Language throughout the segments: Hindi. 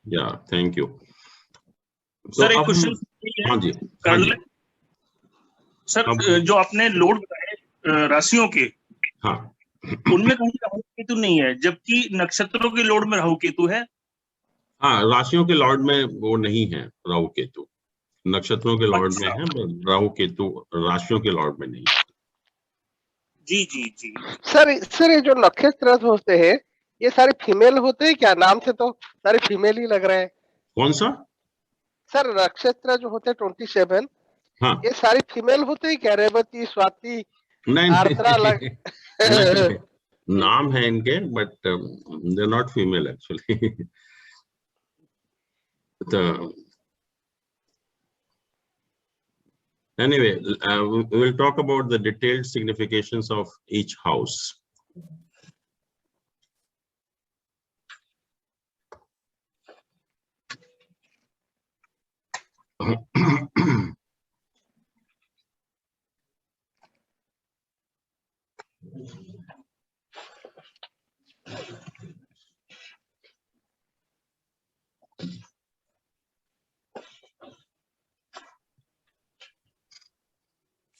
या थैंक यू। सर एक क्वेश्चन हाँ जी, कर ले सर। जो आपने लोड बताए राशियों के, हाँ, उनमें कहीं राहु केतु नहीं है, जबकि नक्षत्रों के लोड में राहु केतु है। हाँ, राशियों के लॉर्ड में वो नहीं है राहु केतु, नक्षत्रों के लॉर्ड में है, राहु केतु राशियों के लॉर्ड में नहीं। जी जी जी सर ये जो नक्षत्र होते हैं ये सारे फीमेल होते हैं क्या? नाम से तो सारे फीमेल ही लग रहे हैं। कौन सा सर नक्षत्र जो होते हैं 27, हाँ, ये सारे फीमेल होते हैं क्या? रेवती, स्वाति, आर्द्रा लग नहीं, नाम है इनके, but they are not female actually. तो anyway, we will talk about the detailed significations of each house.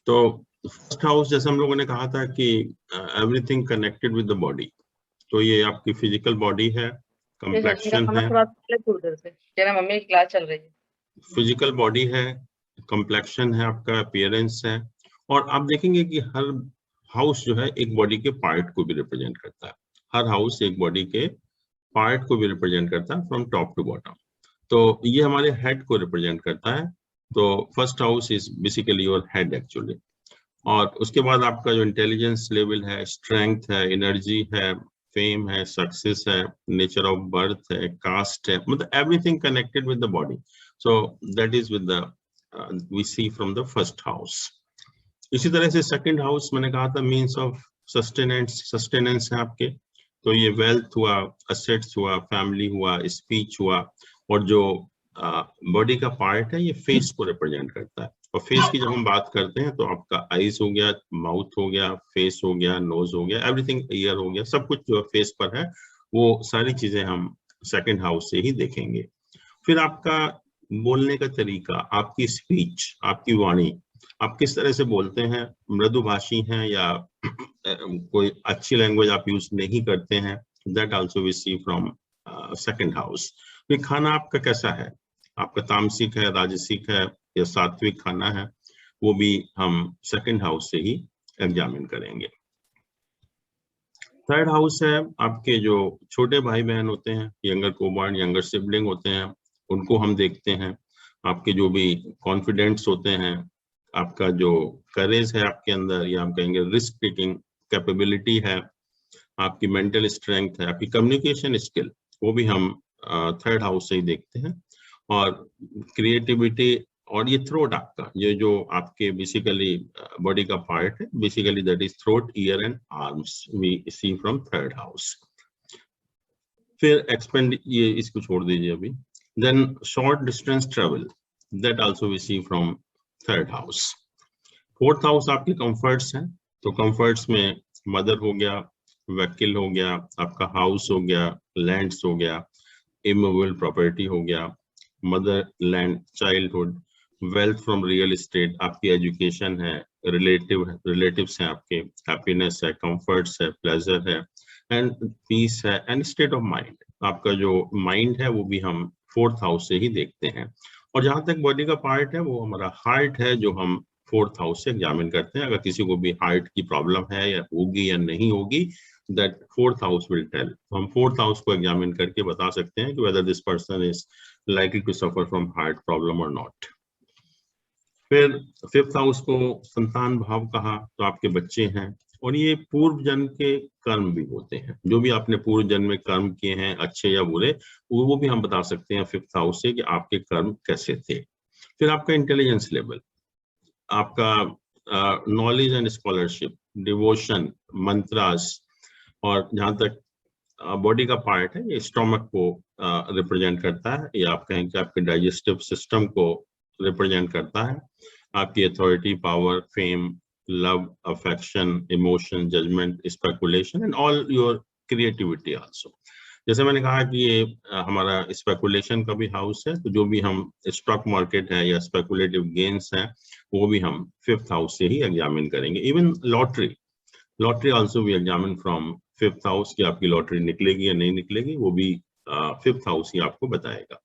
तो फर्स्ट हाउस, जैसे हम लोगों ने कहा था कि everything connected with the body, तो ये आपकी फिजिकल बॉडी है, कंप्लेक्शन है, मम्मी की क्लास चल रही है, फिजिकल बॉडी है, कंप्लेक्शन है, आपका अपीयरेंस है, और आप देखेंगे कि हर हाउस जो है एक बॉडी के पार्ट को भी रिप्रेजेंट करता है। हर हाउस एक बॉडी के पार्ट को भी रिप्रेजेंट करता है फ्रॉम टॉप टू बॉटम। तो ये हमारे हेड को रिप्रेजेंट करता है। तो first house is basically your head actually. और उसके बाद आपका जो इंटेलिजेंस लेवल है, स्ट्रेंथ है, एनर्जी है, फेम है, सक्सेस है, नेचर ऑफ बर्थ है, कास्ट है, मतलब everything connected with the body. So that is with the we see from the first house. इसी तरह से सेकंड हाउस मैंने कहा था मीन्स ऑफ सस्टेनेंस है आपके। तो ये वेल्थ हुआ, असेट्स हुआ, फैमिली हुआ, स्पीच हुआ, और जो बॉडी का पार्ट है ये फेस को रिप्रेजेंट करता है। और फेस की जब हम बात करते हैं तो आपका आईज हो गया, माउथ हो गया, फेस हो गया, नोज हो गया, एवरीथिंग, ईयर हो गया, सब कुछ जो फेस पर है वो सारी चीजें हम सेकंड हाउस से ही देखेंगे। फिर आपका बोलने का तरीका, आपकी स्पीच, आपकी वाणी, आप किस तरह से बोलते हैं, मृदुभाषी हैं या कोई अच्छी लैंग्वेज आप यूज नहीं करते हैं, that also we see from second house. फिर खाना आपका कैसा है, आपका तामसिक है, राजसिक है या सात्विक खाना है, वो भी हम सेकंड हाउस से ही एग्जामिन करेंगे। थर्ड हाउस है आपके जो छोटे भाई बहन होते हैं, यंगर कोबॉर्न, यंगर सिबलिंग होते हैं, उनको हम देखते हैं। आपके जो भी कॉन्फिडेंट्स होते हैं, आपका जो करेज है आपके अंदर, या हम कहेंगे रिस्क टेकिंग कैपेबिलिटी है, आपकी मेंटल स्ट्रेंथ है, आपकी कम्युनिकेशन स्किल, वो भी हम थर्ड हाउस से ही देखते हैं। और क्रिएटिविटी, और ये थ्रोट आपका, ये जो आपके बेसिकली बॉडी का पार्ट है, basically that is throat, ear and arms, we see from third house. फिर एक्सपेंड, ये इसको छोड़ दीजिए अभी। Then short distance travel, that also we see from third house. Fourth house आपके कंफर्ट्स हैं। तो कंफर्ट्स में मदर हो गया, व्हीकल हो गया, आपका हाउस हो गया, लैंड्स हो गया, इमूवेबल प्रॉपर्टी हो गया, mother land, childhood, wealth from real estate, आपकी एजुकेशन है, रिलेटिव्स हैं आपके, हैप्पीनेस है, कंफर्ट्स है, प्लेजर है, एंड पीस है, एंड स्टेट ऑफ माइंड। आपका जो माइंड है वो भी हम फोर्थ हाउस से ही देखते हैं। और जहां तक बॉडी का पार्ट है वो हमारा हार्ट है, जो हम फोर्थ हाउस से एग्जामिन करते हैं। अगर किसी को भी हार्ट की प्रॉब्लम है या होगी या नहीं होगी, that fourth house will tell. तो हम फोर्थ हाउस को एग्जामिन करके बता सकते हैं कि whether this person is likely to suffer from heart problem और नॉट। फिर फिफ्थ हाउस को संतान भाव कहा, तो आपके बच्चे हैं, और ये पूर्व जन्म के कर्म भी होते हैं। जो भी आपने पूर्व जन्म में कर्म किए हैं, अच्छे या बुरे, वो भी हम बता सकते हैं फिफ्थ हाउस से कि आपके कर्म कैसे थे। फिर आपका इंटेलिजेंस लेवल, आपका knowledge and scholarship, devotion, mantras, और जहां तक बॉडी का पार्ट है, ये स्टोमक को रिप्रेजेंट करता है, या आप कहें कि आपके डाइजेस्टिव सिस्टम को रिप्रेजेंट करता है। आपकी authority, power, fame, love, affection, emotion, judgement, speculation, and all your creativity also. जैसे मैंने कहा कि ये हमारा स्पेकुलेशन का भी हाउस है, तो जो भी हम स्टॉक मार्केट है या स्पेकुलेटिव गेन्स है वो भी हम 5th हाउस से ही एग्जामिन करेंगे। Even lottery also we examine from 5th house कि आपकी लॉटरी निकलेगी या नहीं निकलेगी, वो भी 5th हाउस ही आपको बताएगा।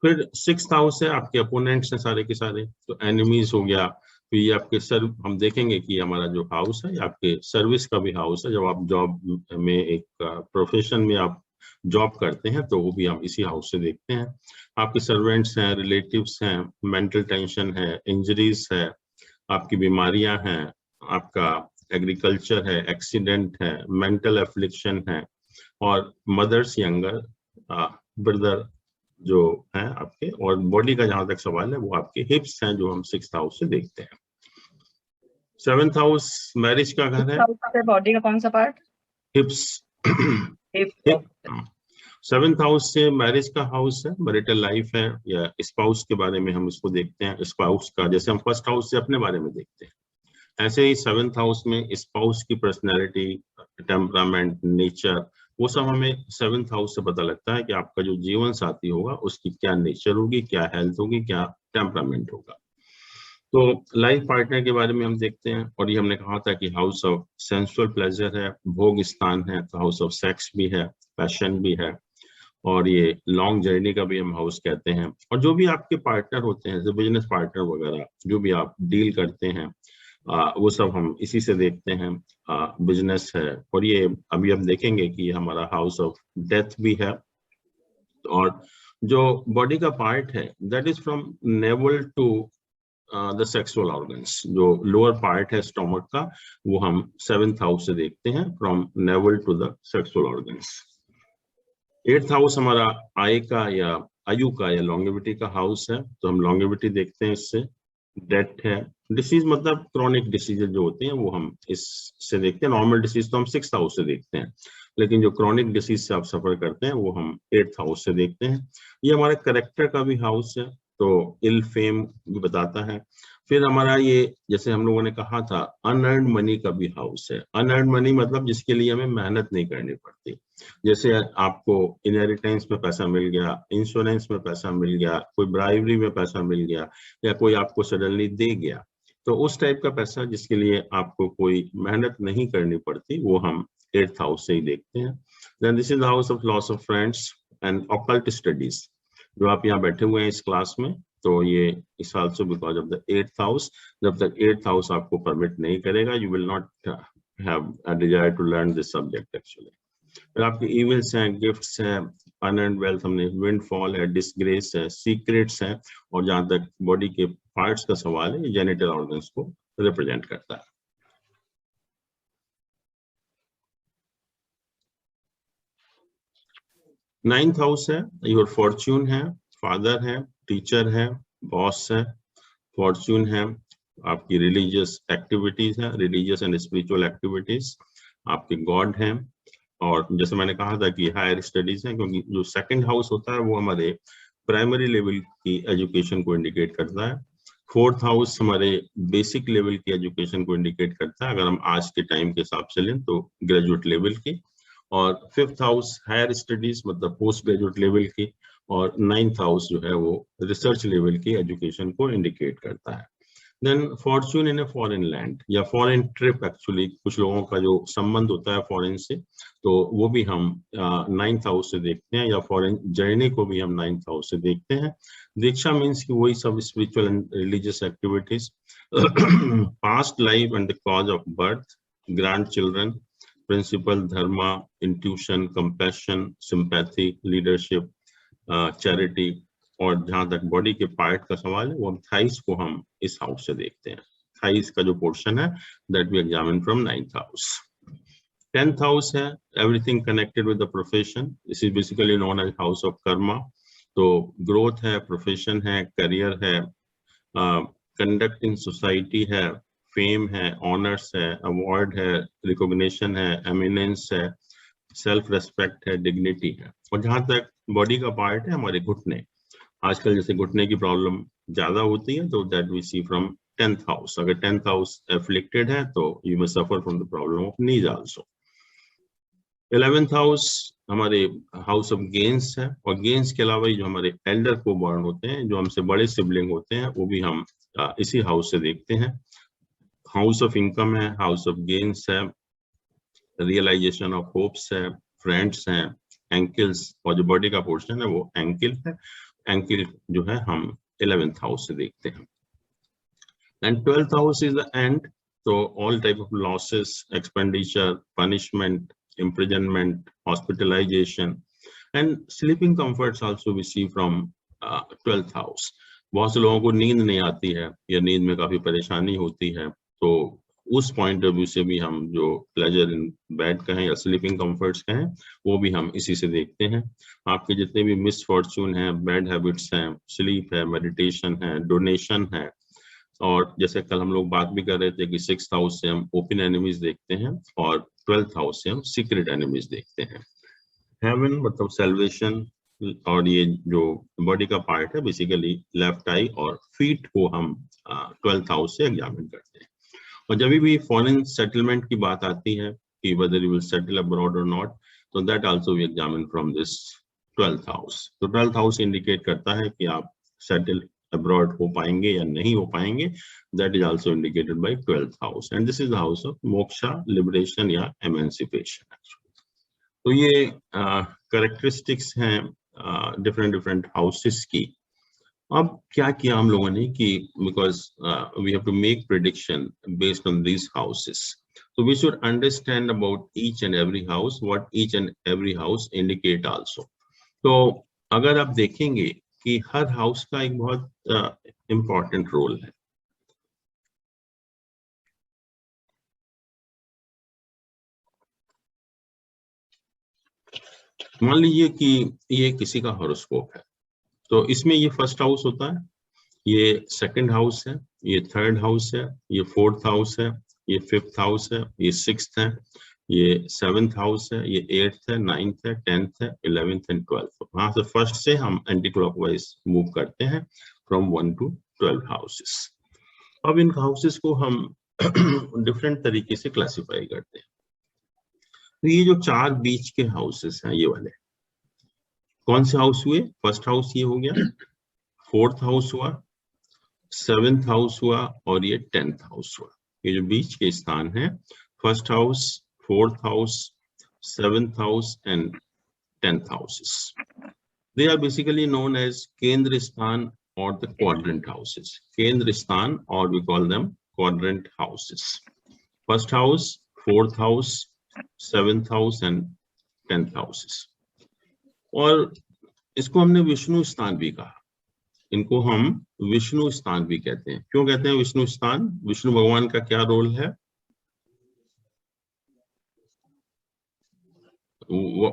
फिर 6th हाउस है, आपके अपोनेंट्स हैं सारे के सारे, तो एनिमीज हो गया। तो ये आपके हम देखेंगे कि हमारा जो हाउस है आपके सर्विस का भी हाउस है। जब आप जॉब में एक प्रोफेशन में आप जॉब करते हैं तो वो भी हम इसी हाउस से देखते हैं। आपके सर्वेंट्स हैं, रिलेटिव्स हैं, मेंटल टेंशन है, इंजरीज है, आपकी बीमारियां हैं, आपका एग्रीकल्चर है, एक्सीडेंट है, मेंटल एफ्लिक्शन है, और मदर्स यंगर ब्रदर जो है आपके, और बॉडी का जहां तक सवाल है वो आपके हिप्स हैं जो हम 6th हाउस से देखते हैं। 7th हाउस मैरिज का घर है। बॉडी का कौन सा पार्ट? हिप्स। हिप। 7th हाउस से मैरिज का हाउस है, मैरिटल लाइफ है या स्पाउस के बारे में हम इसको देखते हैं। स्पाउस का जैसे हम 1st हाउस से अपने बारे में देखते हैं, ऐसे ही 7th हाउस में स्पाउस की पर्सनैलिटी, टेम्परामेंट, नेचर, वो सब हमें 7th हाउस से पता लगता है कि आपका जो जीवन साथी होगा उसकी क्या नेचर होगी, क्या हेल्थ होगी, क्या टेम्परामेंट होगा। तो लाइफ पार्टनर के बारे में हम देखते हैं, और ये हमने कहा था कि हाउस ऑफ सेंसुअल प्लेजर है, भोग स्थान है, तो हाउस ऑफ सेक्स भी है, पैशन भी है, और ये लॉन्ग जर्नी का भी हम हाउस कहते हैं। और जो भी आपके पार्टनर होते हैं, जो बिजनेस पार्टनर वगैरह जो भी आप डील करते हैं, वो सब हम इसी से देखते हैं। बिजनेस है, और ये अभी हम देखेंगे कि हमारा हाउस ऑफ डेथ भी है। और जो बॉडी का पार्ट है that is from navel to the sexual organs, जो लोअर पार्ट है स्टोमक का, वो हम 7th हाउस से देखते हैं, from navel to the sexual organs. 8th house हमारा आय का या आयु का या लॉन्गेविटी का हाउस है, तो हम लॉन्गेविटी देखते हैं इससे। डेथ है, डिसीज मतलब क्रॉनिक डिसीज जो होते हैं वो हम इससे देखते हैं। नॉर्मल डिसीज तो हम 6th हाउस से देखते हैं, लेकिन जो क्रॉनिक डिसीज से आप सफर करते हैं वो हम 8th हाउस से देखते हैं। ये हमारे करेक्टर का भी हाउस है, तो इल फेम भी बताता है। फिर हमारा ये, जैसे हम लोगों ने कहा था, अनअर्न्ड मनी का भी हाउस है। अनअर्न्ड मनी मतलब जिसके लिए हमें मेहनत नहीं करनी पड़ती, जैसे आपको इनहेरिटेंस में पैसा मिल गया, इंश्योरेंस में पैसा मिल गया, कोई ब्राइवरी में पैसा मिल गया, या कोई आपको सडनली दे गया, तो उस टाइप का पैसा जिसके लिए आपको कोई मेहनत नहीं करनी पड़ती, वो हम 8th हाउस से ही देखते हैं। Then this is the house of loss of friends and occult studies. जो आप यहाँ बैठे हुए हैं इस क्लास में, तो ये इस also because of the 8th house. जब तक 8th हाउस आपको परमिट नहीं करेगा, you will not have a desire to learn this subject actually. फिर आपके इविल्स हैं, गिफ्ट्स हैं, अनअर्न्ड वेल्थ हमने, विंडफॉल है, डिसग्रेस है, सीक्रेट्स है, और जहां तक बॉडी के पार्ट्स का सवाल है, जेनिटल ऑर्गन्स को रिप्रेजेंट करता है। नाइन्थ हाउस है, योर फॉर्च्यून है, फादर है, टीचर है, बॉस है। फॉर्च्यून है, आपकी रिलीजियस एक्टिविटीज है, रिलीजियस एंड स्पिरिचुअल एक्टिविटीज, आपके गॉड हैं। और जैसे मैंने कहा था कि हायर स्टडीज है, क्योंकि जो 2nd हाउस होता है वो हमारे प्राइमरी लेवल की एजुकेशन को इंडिकेट करता है। 4th हाउस हमारे बेसिक लेवल की एजुकेशन को इंडिकेट करता है, अगर हम आज के टाइम के हिसाब से लें तो ग्रेजुएट लेवल की। और 5th हाउस हायर स्टडीज मतलब पोस्ट ग्रेजुएट लेवल की, और 9th हाउस जो है वो रिसर्च लेवल की एजुकेशन को इंडिकेट करता है। Then fortune in a foreign land या फॉरेन ट्रिप, एक्चुअली कुछ लोगों का जो संबंध होता है फॉरेन से, तो वो भी हम 9th हाउस से देखते हैं, या फॉरेन जर्नी को भी हम 9th हाउस से देखते हैं। दीक्षा मीन्स कि वही सब spiritual and religious activities. Past life and the cause of birth, grand children, principle, dharma, intuition, compassion, sympathy, leadership, charity. और जहां तक बॉडी के पार्ट का सवाल है, वो हम थाइस को हम इस हाउस से देखते हैं। थाइस का जो पोर्शन है that we examine from 9th house. 10th house है, everything connected with the profession. This is basically known as house of karma. तो ग्रोथ है, प्रोफेशन है, करियर है, कंडक्ट इन सोसाइटी है, फेम है, ऑनर्स है, अवार्ड है, रिकॉग्निशन है, एमिनेंस है, सेल्फ रेस्पेक्ट है, डिग्निटी है। और जहां तक बॉडी का पार्ट है, हमारे घुटने, आजकल जैसे घुटने की प्रॉब्लम ज्यादा होती है, तो that we see from 10th house. अगर 10th हाउस एफ्लिक्टेड है तो you may suffer from the problem of knees also. 11th house हमारे हाउस ऑफ गेन्स है, और गेन्स के अलावा जो हमारे एल्डर को बॉर्न होते हैं, जो हमसे बड़े सिबलिंग होते हैं, वो भी हम इसी हाउस से देखते हैं। हाउस ऑफ इनकम है, हाउस ऑफ गेन्स है, रियलाइजेशन ऑफ होप्स है, फ्रेंड्स हैं, एंकल्स, और जो बॉडी का पोर्शन है वो एंकल है। एंकल जो है हम 11th हाउस से देखते हैं। And 12th house is the end, so all type of losses, expenditure, punishment, imprisonment, hospitalization, and sleeping comforts also we see from 12th house. बहुत से लोगों को नींद नहीं आती है या नींद में काफी परेशानी होती है, तो उस पॉइंट ऑफ व्यू से भी हम जो प्लेजर इन बेड कहें या स्लीपिंग कंफर्ट्स कहें, वो भी हम इसी से देखते हैं। आपके जितने भी मिसफॉर्चून हैं, बैड हैबिट्स हैं, स्लीप है, मेडिटेशन है, डोनेशन है, और जैसे कल हम लोग बात भी कर रहे थे कि 6th हाउस से हम ओपन एनिमीज देखते हैं और 12th हाउस से हम सीक्रेट एनिमीज देखते हैं। हेवन मतलब सेल्वेशन, और ये जो बॉडी का पार्ट है बेसिकली लेफ्ट आई और फीट को हम 12th हाउस से एग्जामिन करते हैं। और जब भी फॉरेन सेटलमेंट की बात आती है कि whether you will settle abroad or not, तो that also we examine from this 12th house. तो 12th house इंडिकेट करता है कि आप सेटल अब्रॉड हो पाएंगे या नहीं हो पाएंगे, that is also indicated by 12th house, and this is the house of moksha, liberation या एमेंसिपेशन। तो ये कैरेक्टरिस्टिक्स हैं डिफरेंट हाउसेस की। अब क्या किया हम लोगों ने कि because we have to make prediction based on these houses, so we should understand about each and every house, what each and every house indicate also. तो अगर आप देखेंगे कि हर हाउस का एक बहुत इम्पोर्टेंट रोल है। मान लीजिए कि ये किसी का हॉरोस्कोप है, तो इसमें ये फर्स्ट हाउस होता है, ये सेकंड हाउस है, ये थर्ड हाउस है, ये फोर्थ हाउस है, ये फिफ्थ हाउस है, ये सिक्स्थ है, ये 7th हाउस है, ये 8th है, 9th है, 10th है, 11th एंड 12th। वहां से फर्स्ट से हम एंटी क्लॉकवाइज मूव करते हैं फ्रॉम 1 to 12 हाउसेस। अब इन हाउसेस को हम डिफरेंट तरीके से क्लासिफाई करते हैं। तो ये जो 4 बीच के हाउसेस हैं, ये वाले कौन से हाउस हुए? फर्स्ट हाउस ये हो गया, 4th हाउस हुआ, 7th हाउस हुआ, और ये 10th हाउस हुआ। ये जो बीच के स्थान है, first house, 4th house, 7th house and 10th houses. They are basically known as Kendra Sthan or the quadrant houses. Kendra Sthan, or we call them quadrant houses. First house, 4th house, 7th house and 10th houses. और इसको हमने विष्णु स्थान भी कहा, इनको हम विष्णु स्थान भी कहते हैं। क्यों कहते हैं विष्णु स्थान? विष्णु भगवान का क्या रोल है?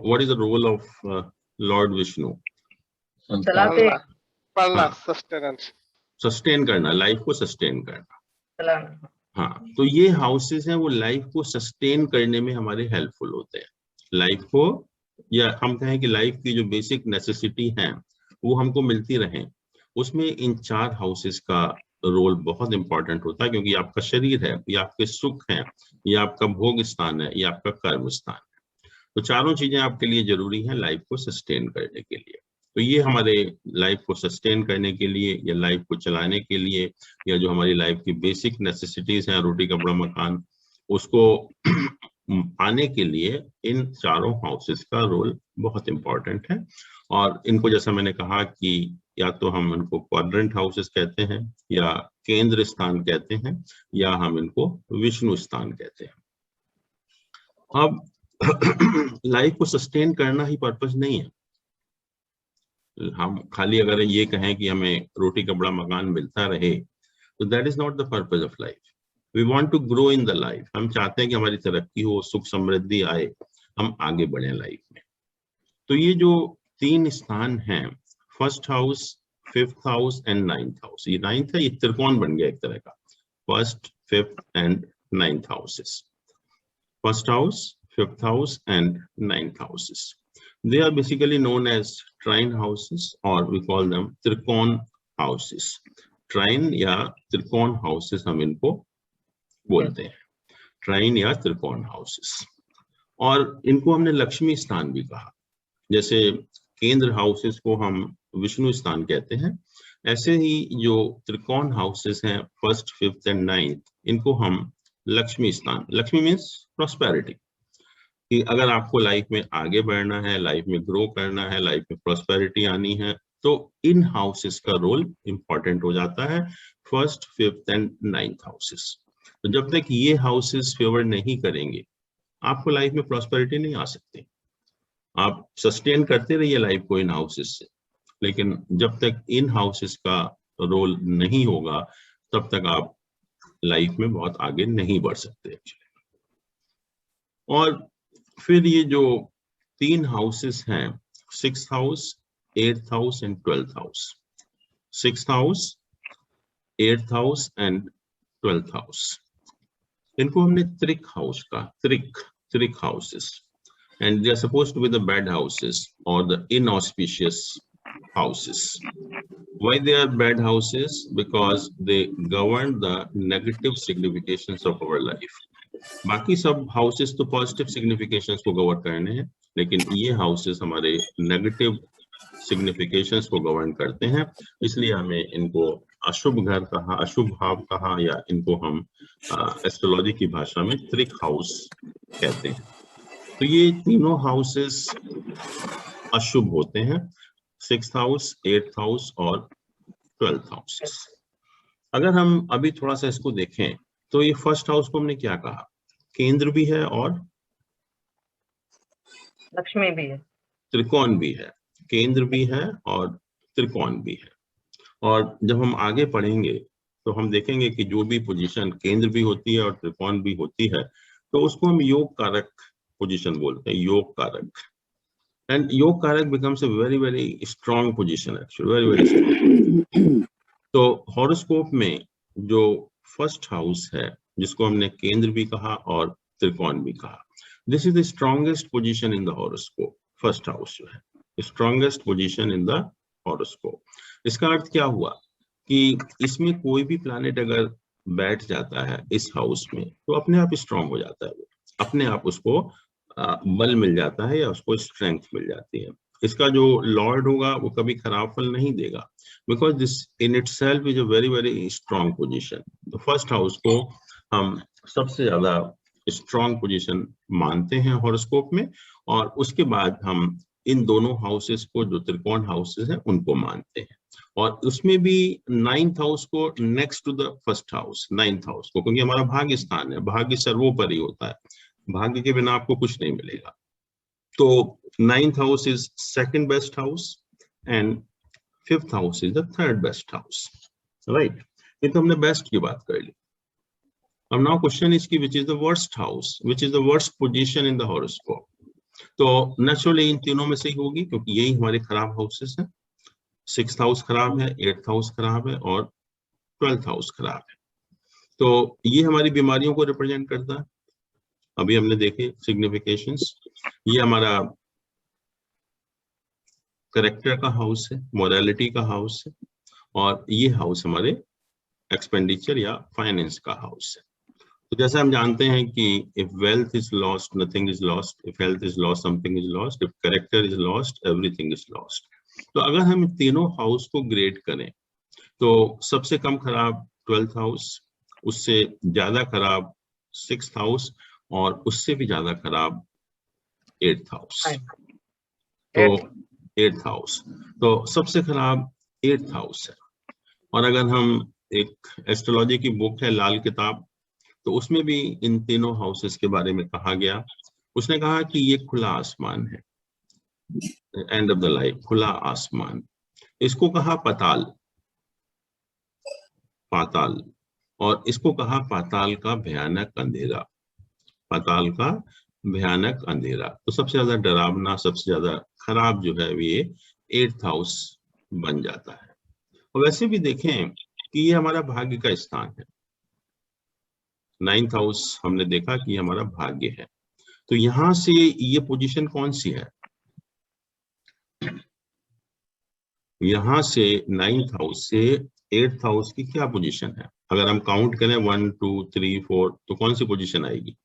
What is the role of Lord Vishnu? चलाते पालना, हाँ। सस्टेनेंस, सस्टेन करना, लाइफ को सस्टेन करना। चलाना। हाँ, तो ये हाउसेस हैं, वो लाइफ को सस्टेन करने में हमारे हेल्पफुल होते हैं। लाइफ को, या हम कहें कि लाइफ की जो बेसिक नेसेसिटी हैं वो हमको मिलती रहें, उसमें इन 4 हाउसेस का रोल बहुत इंपॉर्टेंट होता है, क्योंकि आपका शरीर है, ये आपके सुख हैं, ये आपका भोग स्थान है, ये आपका कर्म स्थान है। तो चारों चीजें आपके लिए जरूरी हैं लाइफ को सस्टेन करने के लिए। तो ये हमारे लाइफ को सस्टेन करने के लिए या लाइफ को चलाने के लिए, या जो हमारी लाइफ की बेसिक नेसेसिटीज हैं, रोटी कपड़ा मकान, उसको आने के लिए इन चारों हाउसेस का रोल बहुत इंपॉर्टेंट है। और इनको जैसा मैंने कहा कि या तो हम इनको क्वाड्रेंट हाउसेस कहते हैं, या केंद्र स्थान कहते हैं, या हम इनको विष्णु स्थान कहते हैं। अब लाइफ को सस्टेन करना ही पर्पस नहीं है। हम खाली अगर ये कहें कि हमें रोटी कपड़ा मकान मिलता रहे, तो that is not the purpose of life. We want to grow in the life. हम चाहते हैं कि हमारी तरक्की हो, सुख समृद्धि आए, हम आगे बढ़े लाइफ में। तो ये जो 3 स्थान हैं, first house, 5th house and 9th house, ये 9th है, ये त्रिकोण बन गया एक तरह का, first, 5th and 9th houses. First house, 5th house and 9th houses. They are basically known as trine houses, or we call them त्रिकोण houses. Trine या त्रिकोण houses हम इनको बोलते हैं, trine या त्रिकोण houses। और इनको हमने लक्ष्मी स्थान भी कहा। जैसे केंद्र हाउसेस को हम विष्णु स्थान कहते हैं, ऐसे ही जो त्रिकोण हाउसेस हैं 1st, 5th एंड 9th, इनको हम लक्ष्मी स्थान, लक्ष्मी मीन्स प्रॉस्पेरिटी, कि अगर आपको लाइफ में आगे बढ़ना है, लाइफ में ग्रो करना है, लाइफ में प्रॉस्पेरिटी आनी है, तो इन हाउसेस का रोल इंपॉर्टेंट हो जाता है, 1st, 5th and 9th houses. तो जब तक ये हाउसेस फेवर नहीं करेंगे, आपको लाइफ में प्रॉस्पेरिटी नहीं आ सकती। आप सस्टेन करते रहिए लाइफ को इन हाउसेस से, लेकिन जब तक इन हाउसेस का रोल नहीं होगा, तब तक आप लाइफ में बहुत आगे नहीं बढ़ सकते एक्चुअली। और फिर ये जो 3 हाउसेस हैं, 6th house, 8th house and 12th house, 6th house, 8th house and 12th house, इनको हमने त्रिक हाउस का, त्रिक houses, and they are supposed to be the bad houses or the inauspicious houses. Why they are bad houses? Because they govern the negative significations of our life. बाकी सब houses तो positive significations को govern करने हैं, लेकिन ये houses हमारे negative significations को govern करते हैं, इसलिए हमें इनको अशुभ घर कहा, अशुभ भाव कहा, या इनको हम एस्ट्रोलॉजी की भाषा में त्रिक हाउस कहते हैं। तो ये तीनों हाउसेस अशुभ होते हैं, 6th हाउस, 8th हाउस और 12th हाउसेस। अगर हम अभी थोड़ा सा इसको देखें, तो ये 1st हाउस को हमने क्या कहा, केंद्र भी है और लक्ष्मी भी है, त्रिकोण भी है, केंद्र भी है और त्रिकोण भी है। और जब हम आगे पढ़ेंगे तो हम देखेंगे कि जो भी पोजीशन केंद्र भी होती है और त्रिकोण भी होती है, तो उसको हम योग कारक पोजीशन बोलते हैं, योग कारक। एंड योग कारक becomes a very very strong position actually, very very strong. तो हॉरोस्कोप में जो 1st हाउस है, जिसको हमने केंद्र भी कहा और त्रिकोण भी कहा, this is the strongest position in the horoscope. 1st house जो है strongest position in the horoscope. इसका अर्थ क्या हुआ कि इसमें कोई भी प्लैनेट अगर बैठ जाता है इस हाउस में, तो अपने आप स्ट्रॉन्ग हो जाता है, वो अपने आप उसको बल मिल जाता है या उसको स्ट्रेंथ मिल जाती है। इसका जो लॉर्ड होगा वो कभी खराब फल नहीं देगा, because this in itself is a very very strong position. तो 1st हाउस को हम सबसे ज्यादा स्ट्रॉन्ग पोजीशन मानते हैं हॉरोस्कोप में, और उसके बाद हम इन दोनों हाउसेस को, जो त्रिकोण हाउसेस हैं, उनको मानते हैं। और उसमें भी 9th हाउस को next to the 1st house, 9th house को, क्योंकि हमारा भाग्य स्थान है, भाग्य सर्वोपरि होता है, भाग्य के बिना आपको कुछ नहीं मिलेगा। तो 9th house is 2nd best house and 5th house is the 3rd best house, right. ये तो हमने बेस्ट की बात कर ली। अब नाउ क्वेश्चन इज की which is the worst house, which is the worst position in the horoscope. तो नेचुरली इन तीनों में से ही होगी, क्योंकि यही हमारे खराब हाउसेस हैं। 6th हाउस खराब है, 8th हाउस खराब है और 12th हाउस खराब है। तो ये हमारी बीमारियों को रिप्रेजेंट करता है। अभी हमने देखे सिग्निफिकेशंस। ये हमारा करेक्टर का हाउस है, मोरालिटी का हाउस है, और ये हाउस हमारे एक्सपेंडिचर या फाइनेंस का हाउस है। तो जैसा हम जानते हैं कि if wealth is lost nothing is lost, if health is lost something is lost, if character is lost everything is lost. तो अगर हम तीनों हाउस को ग्रेड करें, तो सबसे कम खराब 12th हाउस, उससे ज्यादा खराब 6th हाउस, और उससे भी ज्यादा खराब 8th हाउस। तो 8th हाउस, तो सबसे खराब 8th हाउस है। और अगर हम, एक एस्ट्रोलॉजी की बुक है लाल किताब, तो उसमें भी इन तीनों हाउसेस के बारे में कहा गया। उसने कहा कि ये खुला आसमान है, एंड ऑफ द लाइफ, खुला आसमान। इसको कहा पाताल, पाताल, और इसको कहा पाताल का भयानक अंधेरा, पाताल का भयानक अंधेरा। तो सबसे ज्यादा डरावना, सबसे ज्यादा खराब जो है ये 8th हाउस बन जाता है। और वैसे भी देखें कि ये हमारा भाग्य का स्थान है। 9th हाउस हमने देखा कि हमारा भाग्य है। तो यहां से ये पोजीशन कौन सी है, यहां से 9th हाउस से 8th हाउस की क्या पोजीशन है? अगर हम काउंट करें 1 2 3 4, तो कौन सी पोजीशन आएगी?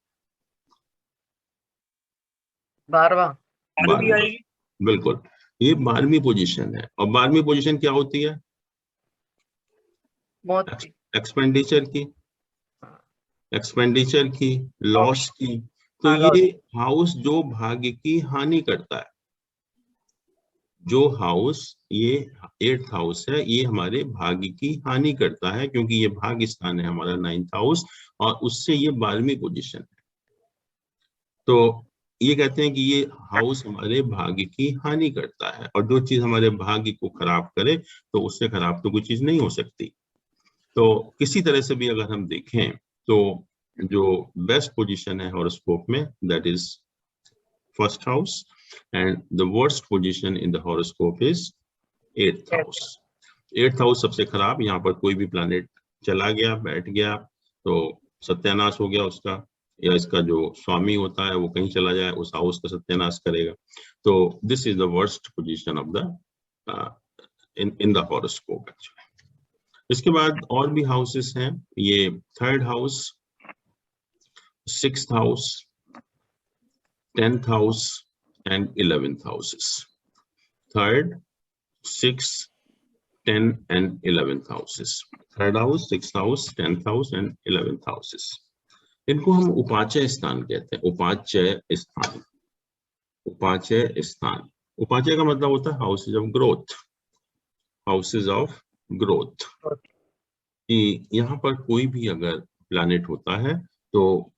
12वां आएगी। बिल्कुल, ये 12वीं पोजीशन है। और 12वीं पोजीशन क्या होती है? मौत की। एक्सपेंडिचर की, एक्सपेंडिचर की, लॉस की। तो हाँ, ये हाउस जो भाग्य की हानि करता है, जो हाउस ये 8th हाउस है, ये हमारे भाग्य की हानि करता है, क्योंकि ये भाग्य स्थान है हमारा 9th हाउस, और उससे ये 12वीं पोजीशन है। तो ये कहते हैं कि ये हाउस हमारे भाग्य की हानि करता है, और जो चीज हमारे भाग्य को खराब करे तो उससे खराब तो कोई चीज नहीं हो सकती। तो किसी तरह से भी अगर हम देखें तो जो बेस्ट पोजीशन है हॉरोस्कोप में, that is first house, and the worst position in the horoscope is 8th house. 8th house सबसे खराब, यहाँ पर कोई भी प्लैनेट चला गया, बैठ गया तो सत्यानाश हो गया उसका, या इसका जो स्वामी होता है वो कहीं चला जाए, उस हाउस का सत्यानाश करेगा। तो this is the worst position of the in the horoscope actually. इसके बाद और भी हाउसेस हैं, ये 3rd house, 6th house, 10th house and 11th houses. 3rd, 6th, 10 and 11th houses. 3rd house, 6th house, 10th house and 11th houses. इनको हम उपाचय स्थान कहते हैं। उपाचय स्थान, उपाचय स्थान। उपाचय का मतलब होता है houses of growth, houses of growth. कि यहाँ पर कोई भी अगर प्लैनेट होता है तो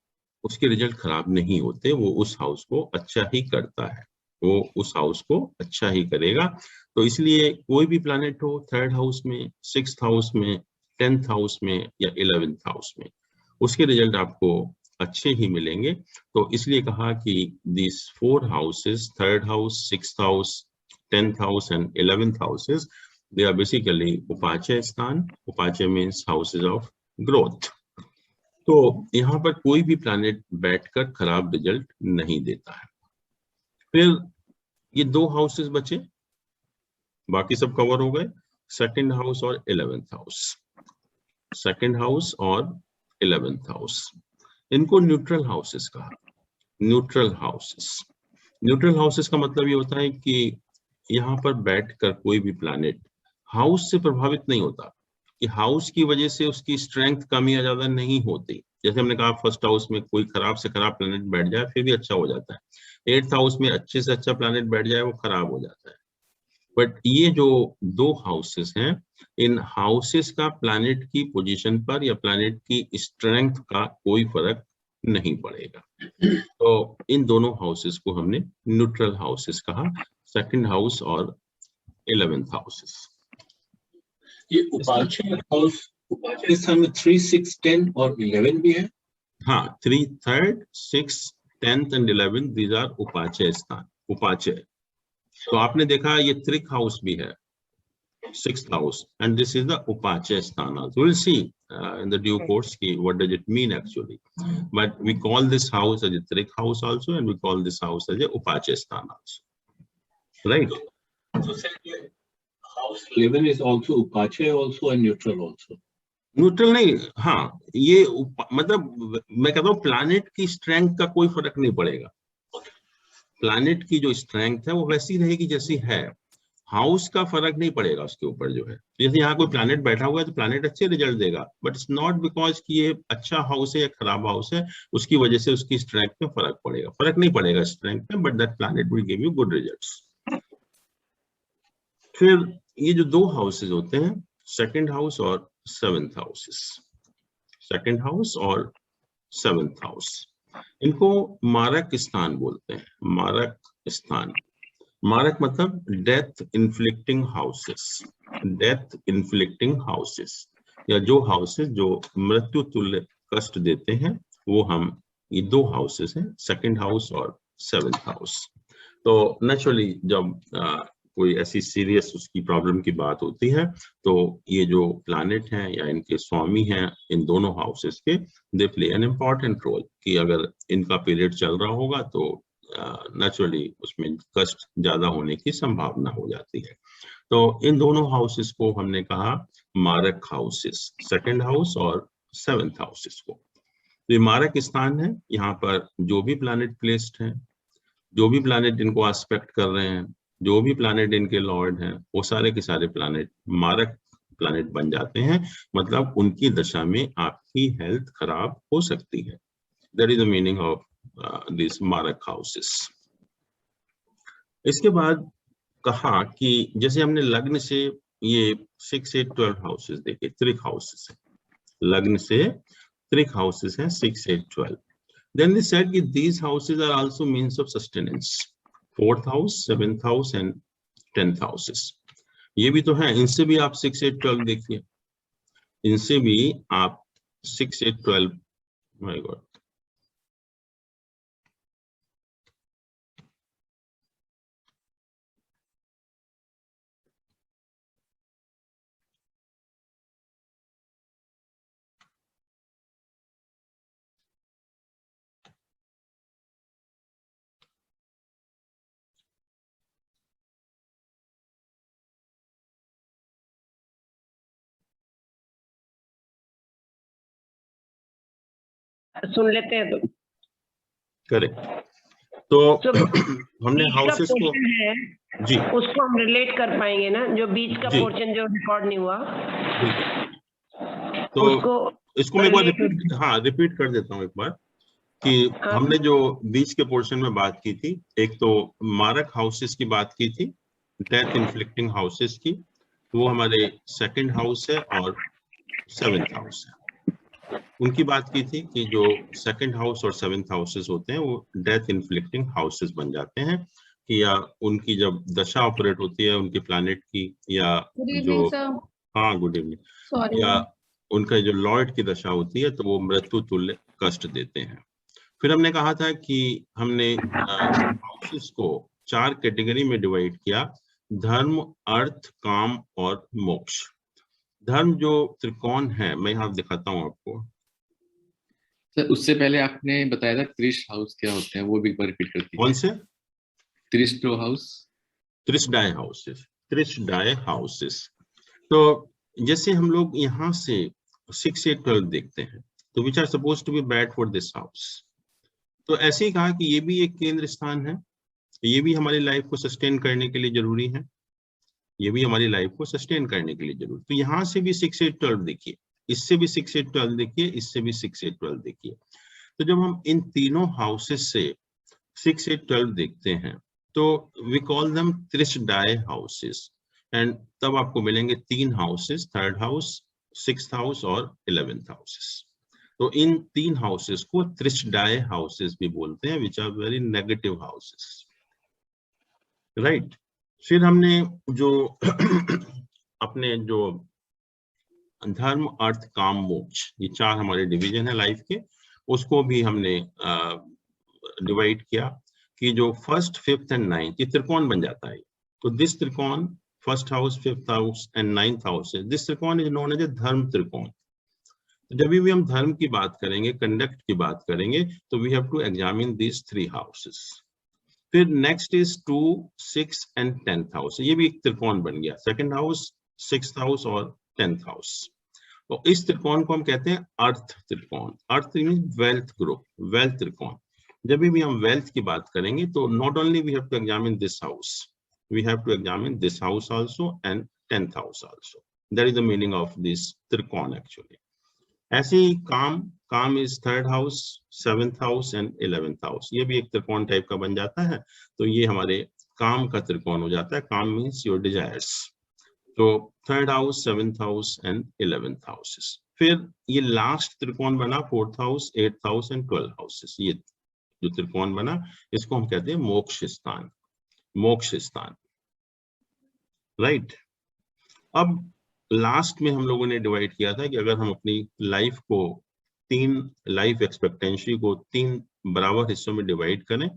उसके रिजल्ट खराब नहीं होते, वो उस हाउस को अच्छा ही करता है, वो उस हाउस को अच्छा ही करेगा। तो इसलिए कोई भी प्लैनेट हो 3rd हाउस में, 6th हाउस में, 10th हाउस में या 11th हाउस में, उसके रिजल्ट आपको अच्छे ही मिलेंगे। तो इसलिए कहा कि this 4 houses, 3rd house, 6th house, 10th house and 11th houses, they are basically उपाचय स्थान। उपाचय means houses of growth। तो यहाँ पर कोई भी प्लैनेट बैठकर खराब रिजल्ट नहीं देता है। फिर ये 2 हाउसेस बचे, बाकी सब कवर हो गए, 2nd हाउस और 11th हाउस। 2nd हाउस और 11th हाउस, इनको न्यूट्रल हाउसेस कहा। न्यूट्रल हाउसेस, न्यूट्रल हाउसेस का मतलब ये होता है कि यहाँ पर बैठकर कोई भी प्लैनेट हाउस से प्रभावित नहीं होता, कि हाउस की वजह से उसकी स्ट्रेंथ कम या ज्यादा नहीं होती। जैसे हमने कहा 1st हाउस में कोई खराब से खराब प्लैनेट बैठ जाए फिर भी अच्छा हो जाता है, 8th हाउस में अच्छे से अच्छा प्लैनेट बैठ जाए वो खराब हो जाता है। बट ये जो 2 हाउसेस हैं, इन हाउसेस का प्लैनेट की पोजीशन पर या प्लैनेट की स्ट्रेंथ का कोई फर्क नहीं पड़ेगा। तो इन दोनों हाउसेस को हमने न्यूट्रल हाउसेस कहा, 2nd हाउस और 11th हाउसेस। ये उपाचय हाउस, उपाचय स्थान में 3, 6, 10 और 11 भी है। हाँ, 3, 3rd, 6, 10th and 11 these are उपाचय स्थान, उपाचय। तो आपने देखा ये त्रिक हाउस भी है, 6th house, and this is the upachaya sthana. So we'll see in the due course what does it mean actually, but we call this house as a trik house also, and we call this house as a upachaya sthana also, right? So house 11 is also upachaya also and neutral also. Neutral नहीं, हाँ, ये मतलब मैं कहता हूँ प्लैनेट की स्ट्रेंथ का कोई फर्क नहीं पड़ेगा। प्लैनेट की जो स्ट्रेंथ है वो वैसी रहेगी जैसी है, हाउस का फर्क नहीं पड़ेगा उसके ऊपर जो है। जैसे यहाँ कोई प्लैनेट बैठा हुआ है तो प्लैनेट अच्छे रिजल्ट देगा, बट इट्स नॉट बिकॉज कि ये अच्छा हाउस है या खराब हाउस है उसकी वजह से उसकी स्ट्रेंथ में फर्क पड़ेगा, फर्क नहीं पड़ेगा स्ट्रेंथ में, but that planet will give you good results. फिर ये जो 2 हाउसेस होते हैं, 2nd हाउस और 7th हाउसेस, 2nd हाउस और 7th हाउस, इनको मारक स्थान बोलते हैं। मारक स्थान, मारक मतलब death inflicting houses, death inflicting houses, या जो हाउसेस जो मृत्यु तुल्य कष्ट देते हैं, वो हम ये 2 हाउसेस हैं, 2nd हाउस और 7th हाउस। तो नेचुरली जब कोई ऐसी सीरियस उसकी प्रॉब्लम की बात होती है तो ये जो प्लैनेट हैं या इनके स्वामी हैं इन दोनों हाउसेस के, they play an important role, कि अगर इनका पीरियड चल रहा होगा तो नेचुरली उसमें कष्ट ज्यादा होने की संभावना हो जाती है। तो इन दोनों हाउसेस को हमने कहा मारक हाउसेस, 2nd हाउस और 7th हाउसेस को। तो ये मारक स्थान है, यहाँ पर जो भी प्लैनेट प्लेस्ड हैं, जो भी प्लैनेट इनको एस्पेक्ट कर रहे हैं, जो भी प्लैनेट इनके लॉर्ड हैं वो सारे के सारे प्लैनेट मारक प्लैनेट बन जाते हैं, मतलब उनकी दशा में आपकी हेल्थ खराब हो सकती है। That is the meaning of this मारक हाउसेस। इसके बाद कहा कि जैसे हमने लग्न से ये 6, 8, 12 हाउसेस देखे, त्रिक हाउसेस है, लग्न से त्रिक हाउसेस हैं 6, 8, 12। Then they said that these houses are also means of sustenance. 4th house, 7th house and 10th houses. ये भी तो है, इनसे भी आप 6, 8, 12 देखिए, इनसे भी आप 6, 8, 12, माय गॉड, सुन लेते हैं तो करेक्ट। तो जो हमने बीच का हाउसेस को, पोर्शन है जी उसको हम रिलेट कर पाएंगे ना, जो बीच का जी पोर्शन जो रिकॉर्ड नहीं हुआ तो उसको इसको मैं एक बार relate- रिपीट कर देता हूँ एक बार कि हाँ। हमने जो बीच के पोर्शन में बात की थी, एक तो मारक हाउसेस की बात की थी, डेथ इन्फ्लिक्टिंग हाउसेस की, वो हमारे 2nd हाउस है और 7th हाउस है, उनकी बात की थी कि जो 2nd हाउस और 7th हाउसेस होते हैं वो डेथ इन्फ्लिक्टिंग हाउसेस बन जाते हैं, कि या उनकी जब दशा ऑपरेट होती है उनकी प्लैनेट की, या जो, हाँ गुड इवनिंग, या उनका जो लॉर्ड की दशा होती है तो वो मृत्यु तुल्य कष्ट देते हैं। फिर हमने कहा था कि हमने हाउसेस को 4 कैटेगरी में डिवाइड किया, धर्म, अर्थ, काम और मोक्ष। धर्म जो त्रिकोण है, मैं यहाँ दिखाता हूँ आपको। सर उससे पहले आपने बताया था त्रिश हाउस क्या होते हैं, वो भी एक बार रिपीट कर दीजिए। कौन से? त्रिस्टो हाउस, त्रिशडाय हाउसेस, त्रिशडाय हाउसेस। तो जैसे हम लोग यहाँ से 6, 8, 12 देखते हैं तो which are suppose to be bad for this house, तो ऐसे ही कहा कि ये भी एक केंद्र स्थान है, ये भी हमारी लाइफ को सस्टेन करने के लिए जरूरी है, ये भी हमारी लाइफ को सस्टेन करने के लिए जरूरी। तो यहाँ से भी 6, 8, 12 देखिए, इससे भी 6, 8, 12 देखिए, इससे भी 6, 8, 12 देखिए। तो जब हम इन तीनों हाउसेस से 6, 8, 12 देखते हैं तो वी कॉल देम त्रिशडाय हाउसेस, एंड तब आपको मिलेंगे 3 houses, 3rd house, 6th house और 11th हाउसेस। तो इन 3 हाउसेस को त्रिशडाय हाउसेस भी बोलते हैं, which are very negative houses, right. फिर हमने जो अपने जो धर्म, अर्थ, काम, मोक्ष, ये 4 हमारे डिवीजन है लाइफ के, उसको भी हमने डिवाइड किया कि जो 1st, 5th एंड 9th ये त्रिकोण बन जाता है। तो दिस त्रिकोण, 1st house, 5th house and 9th house, this त्रिकोण इज नोन एज ए धर्म त्रिकोण। जब भी हम धर्म की बात करेंगे, कंडक्ट की बात करेंगे, तो we have to examine these 3 houses. फिर next is 2, 6 and 10th house, ये भी एक त्रिकोण बन गया, 2nd हाउस, 6th हाउस और 10th हाउस। तो इस त्रिकोण को हम कहते हैं अर्थ त्रिकोण। अर्थ मींस वेल्थ ग्रुप, वेल्थ त्रिकोण। जब भी हम वेल्थ की बात करेंगे तो not only we have to examine this house, we have to examine this house also and 10th house also. That is the meaning of this त्रिकोण एक्चुअली। ऐसे ही काम, काम is 3rd house, 7th house and 11th house, ये भी एक त्रिकोण टाइप का बन जाता है। तो ये हमारे काम का त्रिकोण हो जाता है। काम मीन्स योर डिजायर्स। तो 3rd house, 7th house and 11th houses. फिर ये लास्ट त्रिकोण बना 4th house, 8th house and 12 houses. ये जो त्रिकोण बना इसको हम कहते हैं मोक्ष स्थान, मोक्ष स्थान, राइट। अब लास्ट में हम लोगों ने डिवाइड किया था कि अगर हम अपनी लाइफ को 3 लाइफ एक्सपेक्टेंसी को 3 बराबर हिस्सों में डिवाइड करें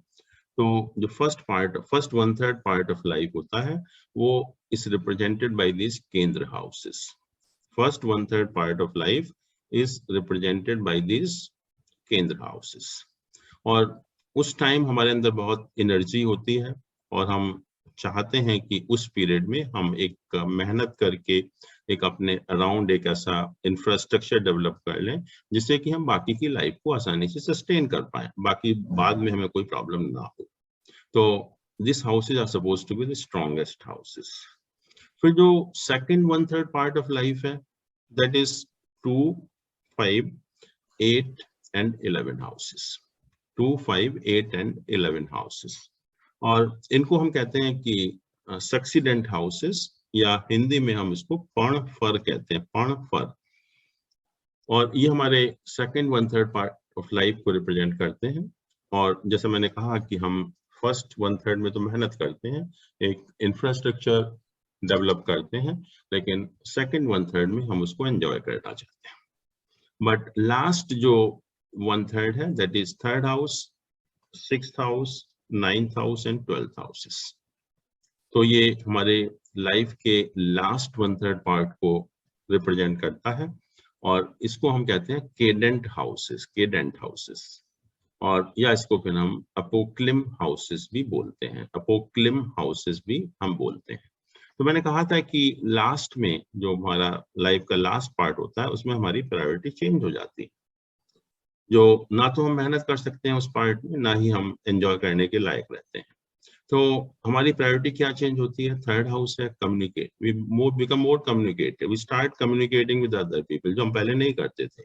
तो जो फर्स्ट 1/3 पार्ट ऑफ लाइफ होता है वो इज रिप्रेजेंटेड बाय दिस केंद्र houses. First 1/3 part of life is represented by this केंद्र हाउसेस। और उस टाइम हमारे अंदर बहुत एनर्जी होती है और हम चाहते हैं कि उस पीरियड में हम एक मेहनत करके एक अपने अराउंड एक ऐसा इंफ्रास्ट्रक्चर डेवलप कर लें जिससे कि हम बाकी की लाइफ को आसानी से सस्टेन कर पाएं, बाकी बाद में हमें कोई प्रॉब्लम ना हो। तो these houses are supposed to be the strongest houses. फिर जो second 1/3 part of life है, that is 2, 5, 8 and 11 houses. 2, 5, 8 and 11 houses. और इनको हम कहते हैं कि सक्सीडेंट हाउसेस, या हिंदी में हम इसको पर्णफर कहते हैं, पर्णफर। और ये हमारे सेकंड 1/3 पार्ट ऑफ लाइफ को रिप्रेजेंट करते हैं। और जैसे मैंने कहा कि हम फर्स्ट 1/3 में तो मेहनत करते हैं, एक इंफ्रास्ट्रक्चर डेवलप करते हैं, लेकिन सेकंड 1/3 में हम उसको एंजॉय करना चाहते हैं। बट लास्ट जो 1/3 है, that is third house, 6th house, 9th house and 12th houses. तो ये हमारे लाइफ के लास्ट 1/3 पार्ट को रिप्रेजेंट करता है, और इसको हम कहते हैं केडेंट हाउसेस, केडेंट हाउसेस। और या इसको फिर हम अपोक्लिम हाउसेस भी बोलते हैं, अपोक्लिम हाउसेस भी हम बोलते हैं। तो मैंने कहा था कि लास्ट में जो हमारा लाइफ का लास्ट पार्ट होता है, उसमें हमारी प्रायोरिटी चेंज हो जाती है। जो ना तो हम मेहनत कर सकते हैं उस पार्ट में, ना ही हम एंजॉय करने के लायक रहते हैं। तो हमारी प्रायोरिटी क्या चेंज होती है? थर्ड हाउस है communicate, we become more communicative, we start communicating with other people, जो हम पहले नहीं करते थे।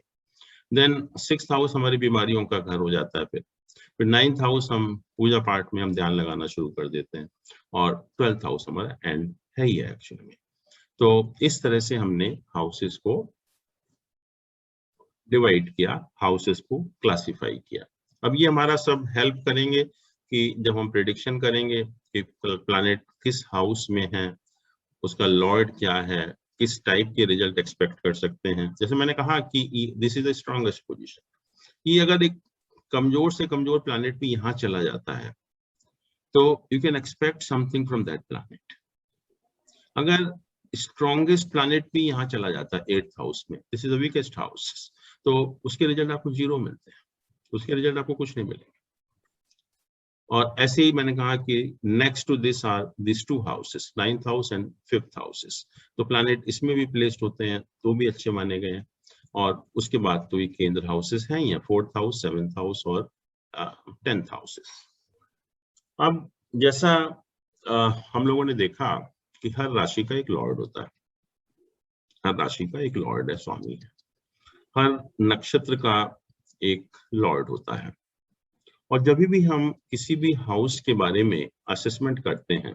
देन 6th हाउस हमारी बीमारियों का घर हो जाता है। फिर 9th हाउस हम पूजा पाठ में हम ध्यान लगाना शुरू कर देते हैं, और 12th हाउस हमारा एंड है ही है एक्चुअली में। तो इस तरह से हमने हाउसेस को डिवाइड किया, हाउसेस को क्लासिफाई किया। अब ये हमारा सब हेल्प करेंगे कि जब हम प्रेडिक्शन करेंगे कि प्लैनेट किस हाउस में है, उसका लॉर्ड क्या है, किस टाइप के रिजल्ट एक्सपेक्ट कर सकते हैं। जैसे मैंने कहा कि this is the strongest position. ये अगर एक कमजोर से कमजोर प्लैनेट भी यहाँ चला जाता है, तो you can expect something from that planet. अगर स्ट्रॉन्गेस्ट प्लैनेट भी यहाँ चला जाता है 8th हाउस में, this is the weakest house, तो उसके रिजल्ट आपको 0 मिलते हैं, उसके रिजल्ट आपको कुछ नहीं मिलेंगे। और ऐसे ही मैंने कहा कि next to this or this 2 houses, 9th house and 5th houses. तो प्लैनेट इसमें भी प्लेस्ड होते हैं तो भी अच्छे माने गए हैं। और उसके बाद तो ये केंद्र हाउसेस हैं, या 4th हाउस, 7th हाउस और 10th हाउसेस। अब जैसा हम लोगों ने देखा कि हर राशि का एक लॉर्ड होता है, हर राशि का एक लॉर्ड है, स्वामी है। हर नक्षत्र का एक लॉर्ड होता है। और जब भी हम किसी भी हाउस के बारे में असेसमेंट करते हैं,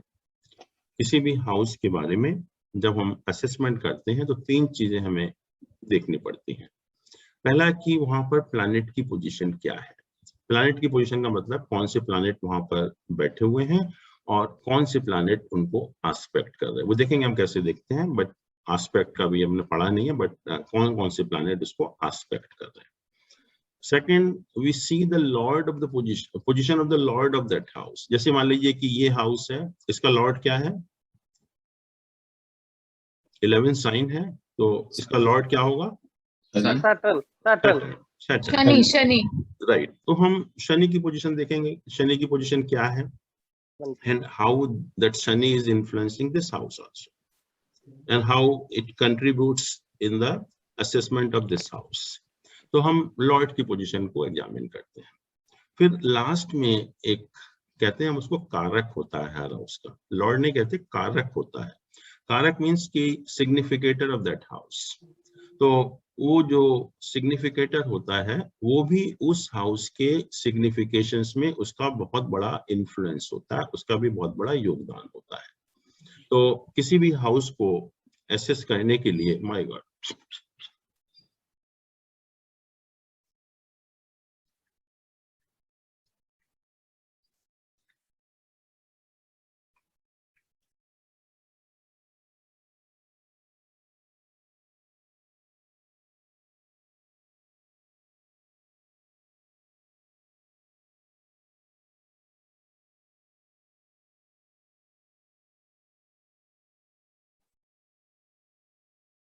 किसी भी हाउस के बारे में जब हम असेसमेंट करते हैं, तो 3 चीजें हमें देखनी पड़ती हैं। पहला कि वहां पर प्लैनेट की पोजीशन क्या है। प्लैनेट की पोजीशन का मतलब कौन से प्लैनेट वहां पर बैठे हुए हैं और कौन से प्लैनेट उनको एस्पेक्ट कर रहे हैं। वो देखेंगे हम कैसे देखते हैं, बट एस्पेक्ट का भी हमने पढ़ा नहीं है, बट कौन कौन से प्लैनेट उसको एस्पेक्ट कर रहे हैं। Second, we see the lord of the position of the lord of that house. जैसे मान लीजिए कि ये हाउस है, इसका लॉर्ड क्या है? 11 साइन है, तो इसका लॉर्ड क्या होगा? शनि, शनि। राइट। तो हम शनि की पोजीशन देखेंगे, शनि की पोजीशन क्या है, and how that Shani is influencing this house also, and how it contributes in the assessment of this house. तो हम लॉर्ड की पोजीशन को एग्जामिन करते हैं। फिर लास्ट में एक कहते हैं हम उसको कारक होता है हर हाउस का, लॉर्ड नहीं कहते, कारक होता है। कारक मीन्स कि सिग्निफिकेटर ऑफ दैट हाउस। तो वो जो सिग्निफिकेटर होता है, वो भी उस हाउस के सिग्निफिकेशंस में उसका बहुत बड़ा इन्फ्लुएंस होता है, उसका भी बहुत बड़ा योगदान होता है। तो किसी भी हाउस को एसेस करने के लिए, माय गॉड,